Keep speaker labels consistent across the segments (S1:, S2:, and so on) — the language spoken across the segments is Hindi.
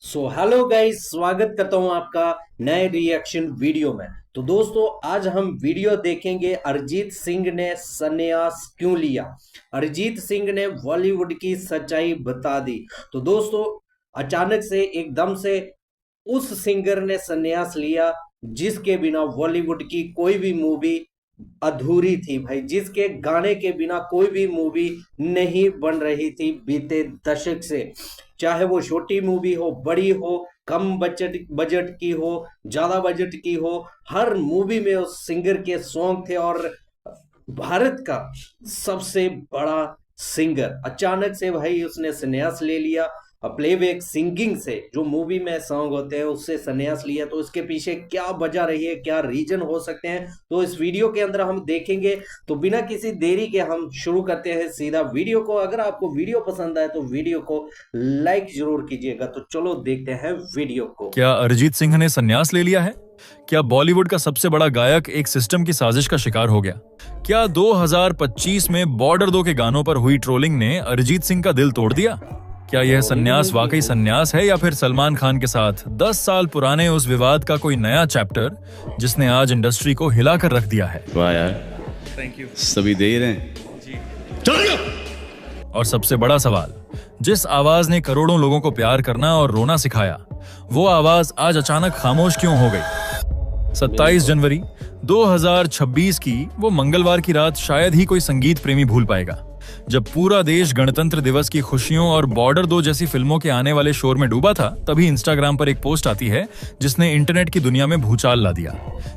S1: हेलो गाइस, स्वागत करता हूं आपका नए रिएक्शन वीडियो में। तो दोस्तों, आज हम वीडियो देखेंगे अरिजीत सिंह ने संन्यास क्यों लिया। अरिजीत सिंह ने बॉलीवुड की सच्चाई बता दी। तो दोस्तों, अचानक से एकदम से उस सिंगर ने संन्यास लिया जिसके बिना बॉलीवुड की कोई भी मूवी अधूरी थी भाई, जिसके गाने के बिना कोई भी मूवी नहीं बन रही थी बीते दशक से। चाहे वो छोटी मूवी हो, बड़ी हो, कम बजट बजट की हो, ज्यादा बजट की हो, हर मूवी में उस सिंगर के सॉन्ग थे। और भारत का सबसे बड़ा सिंगर अचानक से भाई उसने संन्यास ले लिया। प्लेबैक सिंगिंग से, जो मूवी में सॉन्ग होते हैं, उससे संन्यास लिया। तो इसके पीछे क्या वजह रही है, क्या रीजन हो सकते हैं, तो इस वीडियो के अंदर हम देखेंगे। तो बिना किसी देरी के हम शुरू करते हैं सीधा वीडियो को। अगर आपको वीडियो पसंद आए तो वीडियो को लाइक जरूर कीजिएगा। तो चलो देखते हैं वीडियो को।
S2: क्या अरिजीत सिंह ने संन्यास ले लिया है? क्या बॉलीवुड का सबसे बड़ा गायक एक सिस्टम की साजिश का शिकार हो गया? क्या 2025 में बॉर्डर 2 के गानों पर हुई ट्रोलिंग ने अरिजीत सिंह का दिल तोड़ दिया? क्या यह संन्यास वाकई संन्यास है या फिर सलमान खान के साथ 10 साल पुराने उस विवाद का कोई नया चैप्टर जिसने आज इंडस्ट्री को हिलाकर रख दिया है?
S3: वाह यार,
S2: थैंक यू।
S3: सभी दे ही रहे हैं।
S2: और सबसे बड़ा सवाल, जिस आवाज ने करोड़ों लोगों को प्यार करना और रोना सिखाया, वो आवाज आज अचानक खामोश क्यों हो गई? 27 जनवरी 2026 की वो मंगलवार की रात शायद ही कोई संगीत प्रेमी भूल पाएगा, जब पूरा देश गणतंत्र दिवस की खुशियों और बॉर्डर 2 जैसी फिल्मों के आने वाले शोर में डूबा था। तभी इंस्टाग्राम पर एक पोस्ट आती है जिसने इंटरनेट की दुनिया में भूचाल ला दिया।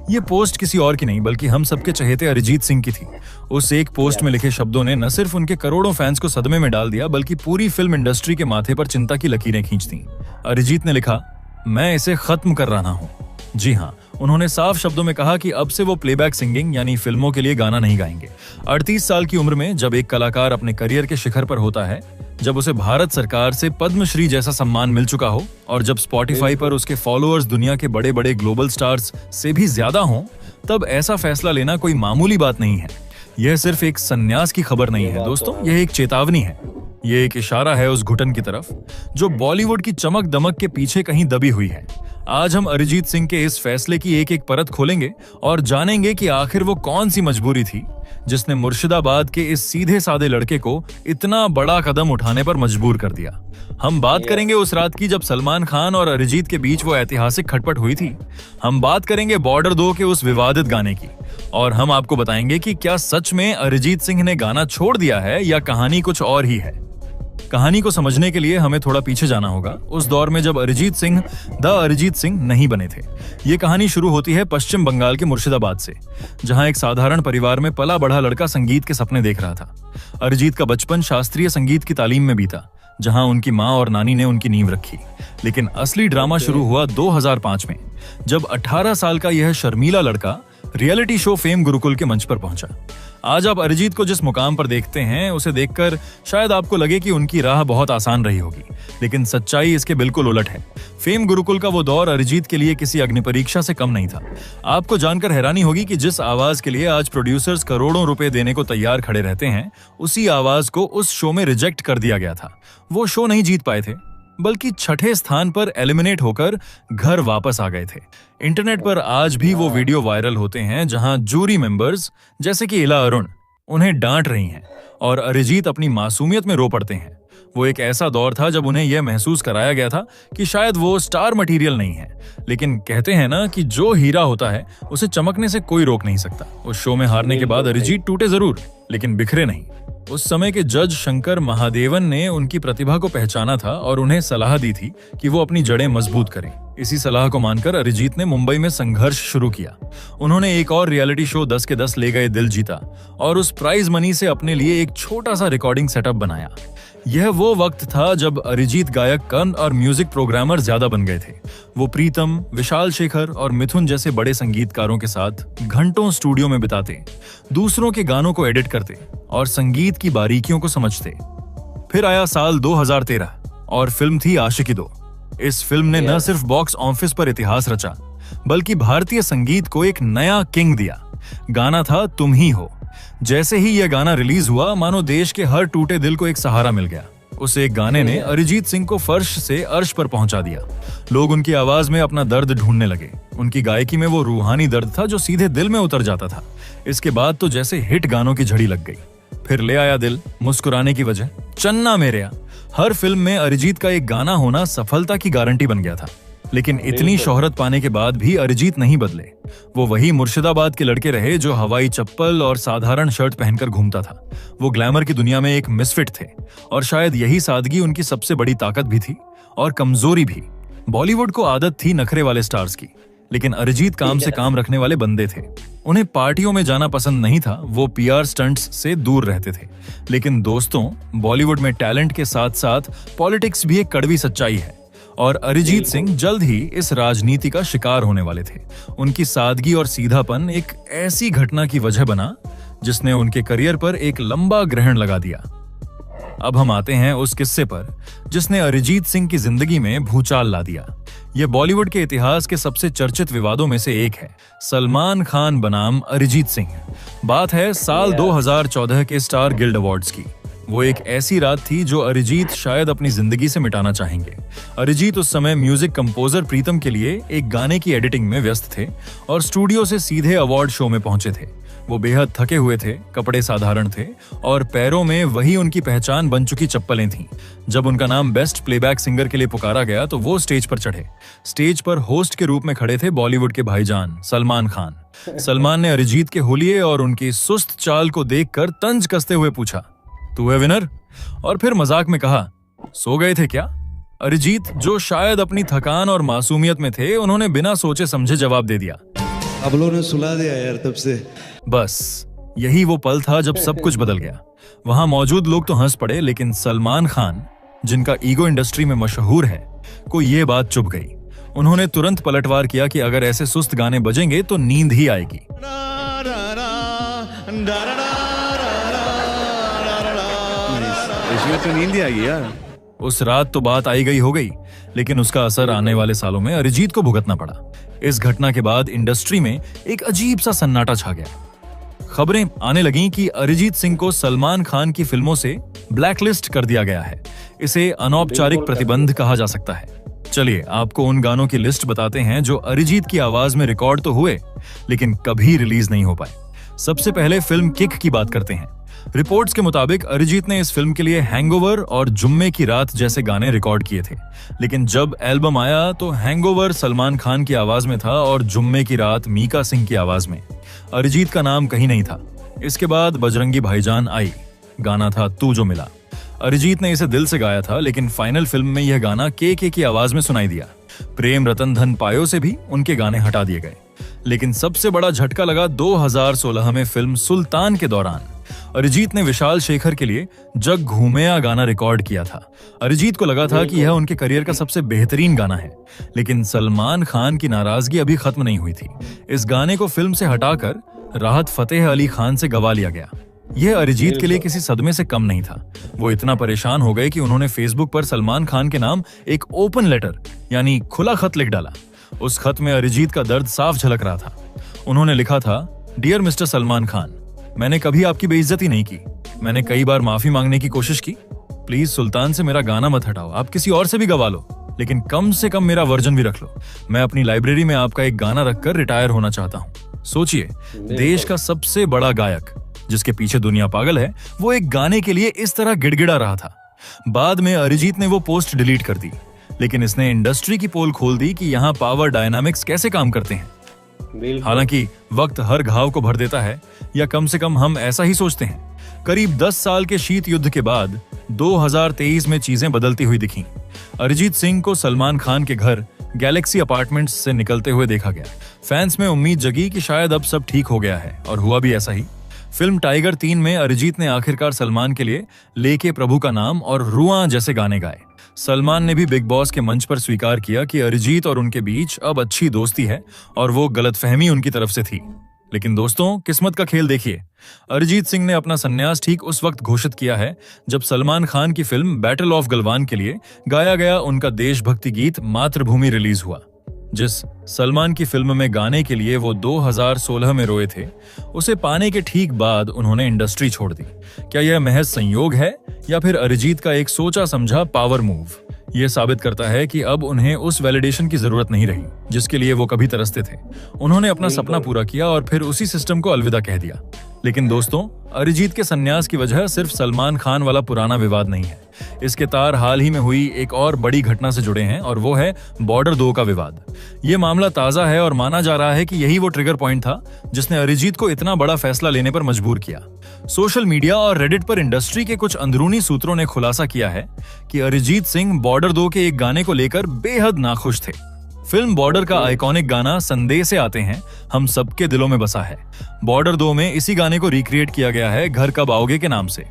S2: ये पोस्ट किसी और की नहीं बल्कि हम सबके चहेते अरिजीत सिंह की थी। उस एक पोस्ट में लिखे शब्दों ने न सिर्फ उनके करोड़ों फैंस को सदमे में डाल दिया, बल्कि पूरी फिल्म इंडस्ट्री के माथे पर चिंता की लकीरें खींच दी। अरिजीत ने लिखा, मैं इसे खत्म कर रहा हूं। जी हाँ, उन्होंने साफ शब्दों में कहा कि अब से वो प्लेबैक सिंगिंग यानी फिल्मों के लिए गाना नहीं गाएंगे। 38 साल की उम्र में जब एक कलाकार अपने करियर के शिखर पर होता है, जब उसे भारत सरकार से पद्मश्री जैसा सम्मान मिल चुका हो और जब स्पॉटिफाई पर उसके फॉलोअर्स दुनिया के बड़े बड़े ग्लोबल स्टार्स से भी ज्यादा हों, तब ऐसा फैसला लेना कोई मामूली बात नहीं है। यह सिर्फ एक संन्यास की खबर नहीं है दोस्तों, यह एक चेतावनी है। यह एक इशारा है उस घुटन की तरफ जो बॉलीवुड की चमक दमक के पीछे कहीं दबी हुई है। आज हम अरिजीत सिंह के इस फैसले की एक एक परत खोलेंगे और जानेंगे कि आखिर वो कौन सी मजबूरी थी जिसने मुर्शिदाबाद के इस सीधे साधे लड़के को इतना बड़ा कदम उठाने पर मजबूर कर दिया। हम बात करेंगे उस रात की जब सलमान खान और अरिजीत के बीच वो ऐतिहासिक खटपट हुई थी। हम बात करेंगे बॉर्डर 2 के उस विवादित गाने की, और हम आपको बताएंगे कि क्या सच में अरिजीत सिंह ने गाना छोड़ दिया है या कहानी कुछ और ही है। कहानी को समझने के लिए हमें थोड़ा पीछे जाना होगा, उस दौर में जब अरिजीत सिंह द अरिजीत सिंह नहीं बने थे। ये कहानी शुरू होती है पश्चिम बंगाल के मुर्शिदाबाद से, जहां एक साधारण परिवार में पला बढ़ा लड़का संगीत के सपने देख रहा था। अरिजीत का बचपन शास्त्रीय संगीत की तालीम में बीता, जहां उनकी माँ और नानी ने उनकी नींव रखी। लेकिन असली ड्रामा शुरू हुआ 2005 में, जब 18 साल का यह शर्मीला लड़का रियलिटी शो फेम गुरुकुल के मंच पर पहुंचा। आज आप अरिजीत को जिस मुकाम पर देखते हैं, उसे देखकर शायद आपको लगे कि उनकी राह बहुत आसान रही होगी, लेकिन सच्चाई इसके बिल्कुल उलट है। फेम गुरुकुल का वो दौर अरिजीत के लिए किसी अग्नि परीक्षा से कम नहीं था। आपको जानकर हैरानी होगी कि जिस आवाज के लिए आज प्रोड्यूसर्स करोड़ों रुपए देने को तैयार खड़े रहते हैं, उसी आवाज को उस शो में रिजेक्ट कर दिया गया था। वो शो नहीं जीत पाए थे, बल्कि छठे स्थान पर एलिमिनेट होकर घर वापस आ गए थे। इंटरनेट पर आज भी वो वीडियो वायरल होते हैं जहां जूरी मेंबर्स जैसे कि इला अरुण उन्हें डांट रही हैं और अरिजीत अपनी मासूमियत में रो पड़ते हैं। वो एक ऐसा दौर था जब उन्हें यह महसूस कराया गया था कि शायद वो स्टार मटेरियल नहीं है, लेकिन कहते हैं ना कि जो हीरा होता है उसे चमकने से कोई रोक नहीं सकता। उस शो में हारने के बाद अरिजीत टूटे जरूर, लेकिन बिखरे नहीं। उस समय के जज शंकर महादेवन ने उनकी प्रतिभा को पहचाना था और उन्हें सलाह दी थी कि वो अपनी जड़ें मजबूत करें। इसी सलाह को मानकर अरिजीत ने मुंबई में संघर्ष शुरू किया। उन्होंने एक और रियलिटी शो 10 के 10 ले गए दिल जीता और उस प्राइज मनी से अपने लिए एक छोटा सा रिकॉर्डिंग सेटअप बनाया। यह वो वक्त था जब अरिजीत गायक कन और म्यूजिक प्रोग्रामर ज्यादा बन गए थे। वो प्रीतम, विशाल शेखर और मिथुन जैसे बड़े संगीतकारों के साथ घंटों स्टूडियो में बिताते, दूसरों के गानों को एडिट करते और संगीत की बारीकियों को समझते। फिर आया साल 2013 और फिल्म थी आशिकी 2। इस फिल्म ने न सिर्फ बॉक्स ऑफिस पर इतिहास रचा, बल्कि भारतीय संगीत को एक नया किंग दिया। गाना था तुम ही हो। जैसे ही यह गाना रिलीज हुआ, मानो देश के हर टूटे दिल को एक सहारा मिल गया। उस एक गाने ने अरिजीत सिंह को फर्श से अर्श पर पहुंचा दिया। लोग उनकी आवाज में अपना दर्द ढूंढने लगे। उनकी गायकी में वो रूहानी दर्द था जो सीधे दिल में उतर जाता था। इसके बाद तो जैसे हिट गानों की झड़ी लग गई। फिर ले आया दिल, मुस्कुराने की वजह, चन्ना मेरेया। हर फिल्म में अरिजीत का एक गाना होना सफलता की गारंटी बन गया था। लेकिन इतनी शोहरत पाने के बाद भी अरिजीत नहीं बदले। वो वही मुर्शिदाबाद के लड़के रहे जो हवाई चप्पल और साधारण शर्ट पहनकर घूमता था। वो ग्लैमर की दुनिया में एक मिसफिट थे और शायद यही सादगी उनकी सबसे बड़ी ताकत भी थी और कमजोरी भी। बॉलीवुड को आदत थी नखरे वाले स्टार्स की, लेकिन अरिजीत काम से काम रखने वाले बंदे थे। उन्हें पार्टियों में जाना पसंद नहीं था, वो पीआर स्टंट्स से दूर रहते थे। लेकिन दोस्तों, बॉलीवुड में टैलेंट के साथ साथ पॉलिटिक्स भी एक कड़वी सच्चाई है और अरिजीत सिंह जल्द ही इस राजनीति का शिकार होने वाले थे। उनकी सादगी और सीधापन एक ऐसी घटना की वजह बना जिसने उनके करियर पर एक लंबा ग्रहण लगा दिया। अब हम आते हैं उस किस्से पर जिसने अरिजीत सिंह की जिंदगी में भूचाल ला दिया। यह बॉलीवुड के इतिहास के सबसे चर्चित विवादों में से एक है, सलमान खान बनाम अरिजीत सिंह। बात है साल 2014 के स्टार गिल्ड अवार्ड्स की। वो एक ऐसी रात थी जो अरिजीत शायद अपनी जिंदगी से मिटाना चाहेंगे। अरिजीत उस समय म्यूजिक कंपोजर प्रीतम के लिए एक गाने की एडिटिंग में व्यस्त थे और स्टूडियो से सीधे अवार्ड शो में पहुंचे थे। वो बेहद थके हुए थे, कपड़े साधारण थे और पैरों में वही उनकी पहचान बन चुकी चप्पलें थीं। जब उनका नाम बेस्ट प्लेबैक सिंगर के लिए पुकारा गया तो वो स्टेज पर चढ़े। स्टेज पर होस्ट के रूप में खड़े थे बॉलीवुड के भाईजान सलमान खान। सलमान ने अरिजीत के हुलिये और उनकी सुस्त चाल को देखकर तंज कसते हुए पूछा, तू है विनर? और फिर मजाक में कहा, सो गए थे क्या? अरिजीत, जो शायद अपनी थकान और मासूमियत में थे, उन्होंने बिना सोचे समझे जवाब दे दिया,
S3: आप लोगों ने सुला दिया यार तब से।
S2: बस यही वो पल था जब सब कुछ बदल गया। वहां मौजूद लोग तो हंस पड़े, लेकिन सलमान खान, जिनका ईगो इंडस्ट्री में मशहूर है, को ये बात चुभ गई। उन्होंने तुरंत पलटवार किया कि अगर ऐसे सुस्त गाने बजेंगे तो नींद ही आएगी।
S3: इसमें तो नींद ही आ गई यार।
S2: उस रात तो बात आई गई हो गई, लेकिन उसका असर आने वाले सालों में अरिजीत को भुगतना पड़ा। इस घटना के बाद इंडस्ट्री में एक अजीब सा सन्नाटा छा गया। खबरें आने लगीं कि अरिजीत सिंह को सलमान खान की फिल्मों से ब्लैकलिस्ट कर दिया गया है। इसे अनौपचारिक प्रतिबंध कहा जा सकता है। चलिए आपको उन गानों की लिस्ट बताते हैं जो अरिजीत की आवाज में रिकॉर्ड तो हुए, लेकिन कभी रिलीज नहीं हो पाए। सबसे पहले फिल्म किक की बात करते हैं। रिपोर्ट्स के मुताबिक अरिजीत ने इस फिल्म के लिए हैंगओवर और जुम्मे की रात जैसे गाने रिकॉर्ड किए थे, लेकिन जब एल्बम आया तो हैंगओवर सलमान खान की आवाज में था और जुम्मे की रात मीका सिंह की आवाज में। अरिजीत का नाम कहीं नहीं था। इसके बाद बजरंगी भाईजान आई, गाना था तू जो मिला। अरिजीत ने इसे दिल से गाया था, लेकिन फाइनल फिल्म में यह गाना के की आवाज में सुनाई दिया। प्रेम रतन धन पायो से भी उनके गाने हटा दिए गए। लेकिन सबसे बड़ा झटका लगा 2016 में फिल्म सुल्तान के दौरान। अरिजीत ने विशाल शेखर के लिए जग घूमेया गाना रिकॉर्ड किया था। अरिजीत को लगा था कि यह उनके करियर का सबसे बेहतरीन गाना है, लेकिन सलमान खान की नाराजगी अभी खत्म नहीं हुई थी। इस गाने को फिल्म से हटाकर राहत फतेह अली खान से गवा लिया गया। यह अरिजीत के लिए किसी सदमे से कम नहीं था। वो इतना परेशान हो गए कि उन्होंने फेसबुक पर सलमान खान के नाम एक ओपन लेटर यानी खुला खत लिख डाला। उस खत में अरिजीत का दर्द साफ झलक रहा था। उन्होंने लिखा था, डियर मिस्टर सलमान खान, मैंने कभी आपकी बेइज्जती नहीं की। मैंने कई बार माफी मांगने की कोशिश की। प्लीज सुल्तान से मेरा गाना मत हटाओ, आप किसी और से भी गवा लो, लेकिन कम से कम मेरा वर्जन भी रख लो। मैं अपनी लाइब्रेरी में आपका एक गाना रखकर रिटायर होना चाहता हूँ। सोचिए, देश का सबसे बड़ा गायक, जिसके पीछे दुनिया पागल है, वो एक गाने के लिए इस तरह गिड़गिड़ा रहा था। बाद में अरिजीत ने वो पोस्ट डिलीट कर दी, लेकिन इसने इंडस्ट्री की पोल खोल दी कि यहाँ पावर डायनामिक्स कैसे काम करते हैं। हालांकि वक्त हर घाव को भर देता है, या कम से कम हम ऐसा ही सोचते हैं। करीब 10 साल के शीत युद्ध के बाद 2023 में चीजें बदलती हुई दिखीं। अरिजीत सिंह को सलमान खान के घर गैलेक्सी अपार्टमेंट्स से निकलते हुए देखा गया। फैंस में उम्मीद जगी कि शायद अब सब ठीक हो गया है, और हुआ भी ऐसा ही। फिल्म टाइगर 3 में अरिजीत ने आखिरकार सलमान के लिए लेके प्रभु का नाम और रुआं जैसे गाने गाए। सलमान ने भी बिग बॉस के मंच पर स्वीकार किया कि अरिजीत और उनके बीच अब अच्छी दोस्ती है, और वो गलतफहमी उनकी तरफ से थी। लेकिन दोस्तों, किस्मत का खेल देखिए। अरिजीत सिंह ने अपना संन्यास ठीक उस वक्त घोषित किया है जब सलमान खान की फिल्म बैटल ऑफ गलवान के लिए गाया गया उनका देशभक्ति गीत मातृभूमि रिलीज हुआ। जिस सलमान की फिल्म में गाने के लिए वो 2016 में रोए थे, उसे पाने के ठीक बाद उन्होंने इंडस्ट्री छोड़ दी। क्या यह महज संयोग है या फिर अरिजीत का एक सोचा समझा पावर मूव? यह साबित करता है कि अब उन्हें उस वैलिडेशन की जरूरत नहीं रही जिसके लिए वो कभी तरसते थे। उन्होंने अपना सपना पूरा किया और फिर उसी सिस्टम को अलविदा कह दिया। लेकिन दोस्तों, अरिजीत के संन्यास की वजह सिर्फ सलमान खान वाला पुराना विवाद नहीं है। इसके तार हाल ही में हुई एक और बड़ी घटना से जुड़े हैं और वो है बॉर्डर 2 का विवाद। ये मामला ताजा है और माना जा रहा है कि यही वो ट्रिगर पॉइंट था जिसने अरिजीत को इतना बड़ा फैसला लेने पर मजबूर किया। सोशल मीडिया और रेडिट पर इंडस्ट्री के कुछ अंदरूनी सूत्रों ने खुलासा किया है कि अरिजीत सिंह बॉर्डर 2 के एक गाने को लेकर बेहद नाखुश थे। फिल्म बॉर्डर का आइकॉनिक गाना संदेह से आते हैं हम सबके दिलों में बसा है। बॉर्डर 2 में इसी गाने को रिक्रिएट किया गया है घर कब आओगे के नाम से।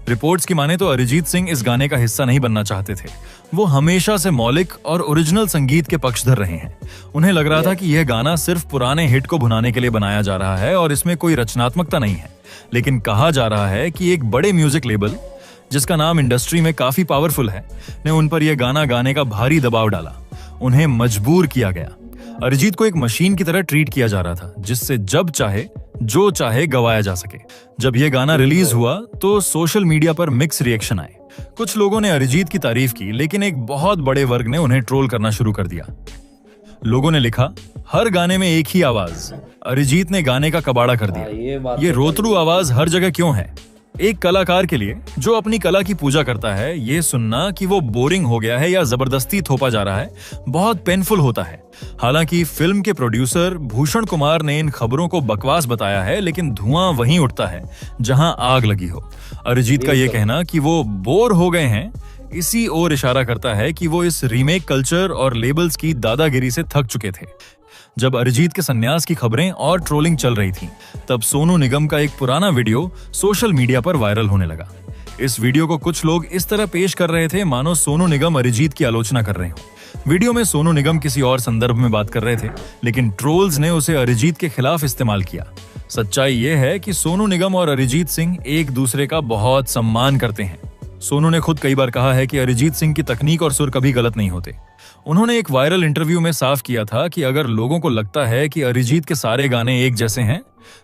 S2: रिपोर्ट्स की माने तो अरिजीत सिंह इस गाने का हिस्सा नहीं बनना चाहते थे। वो हमेशा से मौलिक और ओरिजिनल संगीत के पक्षधर रहे हैं। उन्हें लग रहा था कि यह गाना सिर्फ पुराने हिट को भुनाने के लिए बनाया जा रहा है और इसमें कोई रचनात्मकता नहीं है। लेकिन कहा जा रहा है कि एक बड़े म्यूजिक लेबल, जिसका नाम इंडस्ट्री में काफी पावरफुल है, ने उन पर यह गाना गाने का भारी दबाव डाला। उन्हें मजबूर किया गया। अरिजीत को एक मशीन की तरह ट्रीट किया जा रहा था जिससे जब चाहे जो चाहे गवाया जा सके। जब यह गाना रिलीज हुआ तो सोशल मीडिया पर मिक्स रिएक्शन आए। कुछ लोगों ने अरिजीत की तारीफ की, लेकिन एक बहुत बड़े वर्ग ने उन्हें ट्रोल करना शुरू कर दिया। लोगों ने लिखा, हर गाने में एक ही आवाज, अरिजीत ने गाने का कबाड़ा कर दिया। ये रोतरू आवाज हर जगह क्यों है? एक कलाकार के लिए जो अपनी कला की पूजा करता है, ये सुनना कि वो बोरिंग हो गया है या जबरदस्ती थोपा जा रहा है बहुत पेनफुल होता है। हालांकि फिल्म के प्रोड्यूसर भूषण कुमार ने इन खबरों को बकवास बताया है, लेकिन धुआं वहीं उठता है जहां आग लगी हो। अरिजीत का ये कहना कि वो बोर हो गए हैं इसी ओर इशारा करता है कि वो इस रीमेक कल्चर और लेबल्स की दादागिरी से थक चुके थे। जब अरिजीत के संन्यास की खबरें और ट्रोलिंग चल रही थी, तब सोनू निगम का एक पुराना वीडियो सोशल मीडिया पर वायरल होने लगा। इस वीडियो को कुछ लोग इस तरह पेश कर रहे थे मानो सोनू निगम अरिजीत की आलोचना कर रहे हो। वीडियो में सोनू निगम किसी और संदर्भ में बात कर रहे थे, लेकिन ट्रोल्स ने उसे अरिजीत के खिलाफ इस्तेमाल किया। सच्चाई ये है कि सोनू निगम और अरिजीत सिंह एक दूसरे का बहुत सम्मान करते हैं। सोनू ने खुद कई बार कहा है कि अरिजीत सिंह की तकनीक और सुर कभी गलत नहीं होते। उन्होंने एक वायरल इंटरव्यू में साफ किया था कि अगर लोगों को लगता है कि अरिजीत के सारे गाने एक जैसे हैं,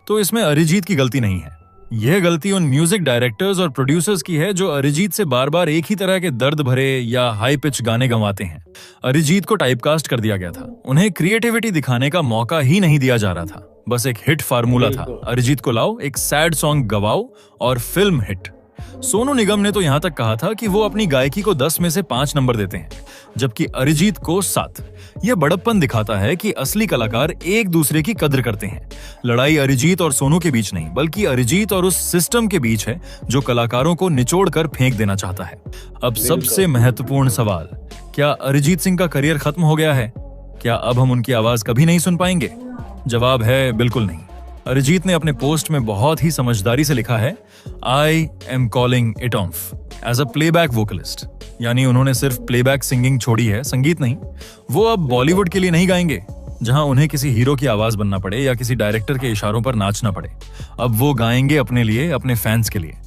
S2: तो इसमें अरिजीत की गलती नहीं है। यह गलती उन म्यूजिक डायरेक्टर्स और प्रोड्यूसर्स की है जो अरिजीत से बार बार एक ही तरह के दर्द भरे या हाई पिच गाने गंवाते हैं। अरिजीत को टाइपकास्ट कर दिया गया था। उन्हें क्रिएटिविटी दिखाने का मौका ही नहीं दिया जा रहा था। बस एक हिट फार्मूला था, अरिजीत को लाओ, एक सैड सॉन्ग गवाओ और फिल्म हिट। सोनू निगम ने तो यहां तक कहा था कि वो अपनी गायकी को 10 में से 5 नंबर देते हैं, जबकि अरिजीत को 7। यह बड़प्पन दिखाता है कि असली कलाकार एक दूसरे की कद्र करते हैं। लड़ाई अरिजीत और सोनू के बीच नहीं, बल्कि अरिजीत और उस सिस्टम के बीच है जो कलाकारों को निचोड़ कर फेंक देना चाहता है। अब सबसे महत्वपूर्ण सवाल, क्या अरिजीत सिंह का करियर खत्म हो गया है? क्या अब हम उनकी आवाज कभी नहीं सुन पाएंगे? जवाब है बिल्कुल नहीं। अरिजीत ने अपने पोस्ट में बहुत ही समझदारी से लिखा है, I am calling it of as a playback vocalist. यानी उन्होंने सिर्फ प्लेबैक सिंगिंग छोड़ी है, संगीत नहीं। वो अब बॉलीवुड के लिए नहीं गाएंगे जहां उन्हें किसी हीरो की आवाज बनना पड़े या किसी डायरेक्टर के इशारों पर नाचना पड़े। अब वो गाएंगे अपने लिए, अपने फैंस के लिए।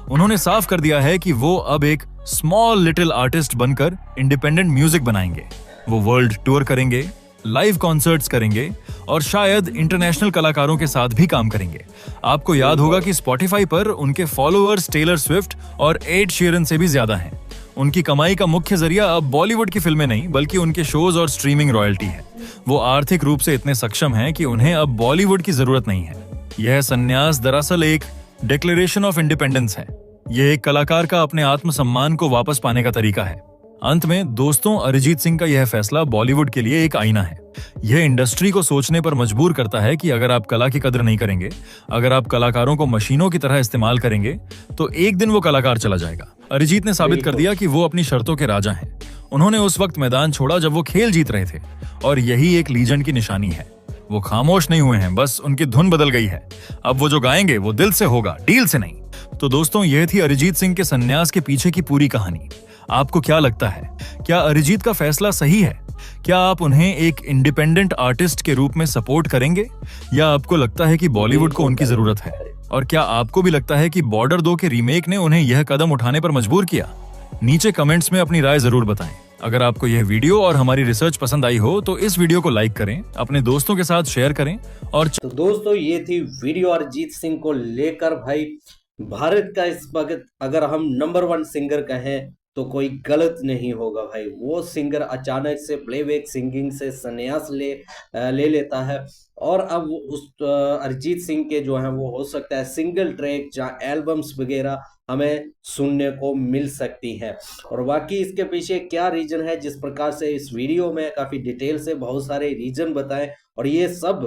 S2: उन्होंने साफ कर दिया है कि वो अब एक स्मॉल लिटिल आर्टिस्ट बनकर इंडिपेंडेंट म्यूजिक बनाएंगे। वो वर्ल्ड टूर करेंगे, लाइव कॉन्सर्ट्स करेंगे और शायद इंटरनेशनल कलाकारों के साथ भी काम करेंगे। आपको याद होगा कि स्पॉटिफाई पर उनके फॉलोअर्स टेलर स्विफ्ट और एड शीरन से भी ज्यादा हैं। उनकी कमाई का मुख्य जरिया अब बॉलीवुड की फिल्में नहीं, बल्कि उनके शोज और स्ट्रीमिंग रॉयल्टी है। वो आर्थिक रूप से इतने सक्षम हैं कि उन्हें अब बॉलीवुड की जरूरत नहीं है। यह संन्यास दरअसल एक डिक्लेरेशन ऑफ इंडिपेंडेंस है। यह एक कलाकार का अपने आत्मसम्मान को वापस पाने का तरीका है। अंत में दोस्तों, अरिजीत सिंह का यह फैसला बॉलीवुड के लिए एक आईना है। यह इंडस्ट्री को सोचने पर मजबूर करता है कि अगर आप कला की कदर नहीं करेंगे, अगर आप कलाकारों को मशीनों की तरह इस्तेमाल करेंगे, तो एक दिन वो कलाकार चला जाएगा। अरिजीत ने साबित कर दिया कि वो अपनी शर्तों के राजा हैं। उन्होंने उस वक्त मैदान छोड़ा जब वो खेल जीत रहे थे, और यही एक लीजेंड की निशानी है। वो खामोश नहीं हुए हैं, बस उनकी धुन बदल गई है। अब वो जो गाएंगे वो दिल से होगा, डील से नहीं। तो दोस्तों, यह थी अरिजीत सिंह के संन्यास के पीछे की पूरी कहानी। आपको क्या लगता है? क्या अरिजीत का फैसला सही है? क्या आप उन्हें एक इंडिपेंडेंट आर्टिस्ट के रूप में सपोर्ट करेंगे, या आपको लगता है कि बॉलीवुड को उनकी जरूरत है? और क्या आपको भी लगता है कि बॉर्डर 2 के रीमेक ने उन्हें यह कदम उठाने पर मजबूर किया? नीचे कमेंट्स में अपनी राय जरूर बताएं। अगर आपको यह वीडियो और हमारी रिसर्च पसंद आई हो तो इस वीडियो को लाइक करें, अपने दोस्तों के साथ शेयर करें और
S1: तो दोस्तों ये थी वीडियो अरिजीत सिंह को लेकर। भाई भारत का इस वक्त अगर हम नंबर 1 सिंगर कहें तो कोई गलत नहीं होगा। भाई वो सिंगर अचानक से प्लेबैक सिंगिंग से संन्यास ले लेता है और अब उस अरिजीत सिंह के जो है वो हो सकता है सिंगल ट्रैक या एल्बम्स वगैरह हमें सुनने को मिल सकती है। और बाकी इसके पीछे क्या रीजन है, जिस प्रकार से इस वीडियो में काफी डिटेल से बहुत सारे रीजन बताएं, और ये सब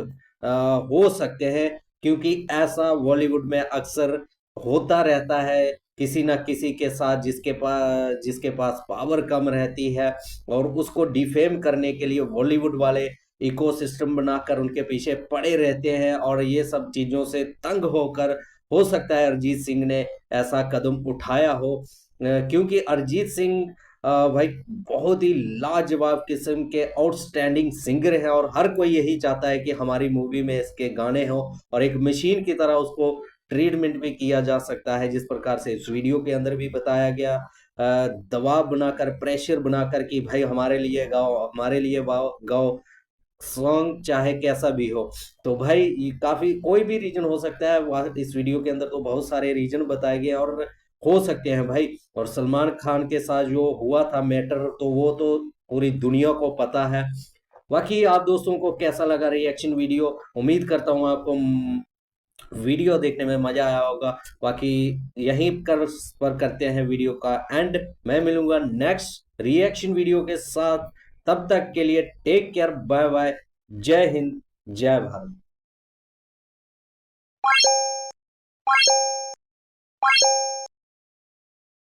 S1: हो सकते हैं क्योंकि ऐसा बॉलीवुड में अक्सर होता रहता है किसी ना किसी के साथ जिसके पास पावर कम रहती है और उसको डिफेम करने के लिए बॉलीवुड वाले इकोसिस्टम बनाकर उनके पीछे पड़े रहते हैं। और ये सब चीजों से तंग होकर हो सकता है अरिजीत सिंह ने ऐसा कदम उठाया हो, क्योंकि अरिजीत सिंह भाई बहुत ही लाजवाब किस्म के आउटस्टैंडिंग सिंगर हैं और हर कोई यही चाहता है कि हमारी मूवी में इसके गाने हो और एक मशीन की तरह उसको ट्रीटमेंट भी किया जा सकता है, जिस प्रकार से इस वीडियो के अंदर भी बताया गया। दबाव बनाकर, प्रेशर बनाकर कि भाई हमारे लिए गाओ, हमारे लिए गाओ सॉन्ग, चाहे कैसा भी हो। तो भाई ये काफी कोई भी रीजन हो सकता है, इस वीडियो के अंदर तो बहुत सारे रीजन बताए गए और हो सकते हैं भाई। और सलमान खान के साथ जो हुआ था मैटर, तो वो तो पूरी दुनिया को पता है। बाकी आप दोस्तों को कैसा लगा रिएक्शन वीडियो, उम्मीद करता हूँ आपको वीडियो देखने में मजा आया होगा। बाकी यहीं पर करते हैं वीडियो का एंड। मैं मिलूंगा नेक्स्ट रिएक्शन वीडियो के साथ, तब तक के लिए टेक केयर, बाय बाय, जय हिंद, जय भारत।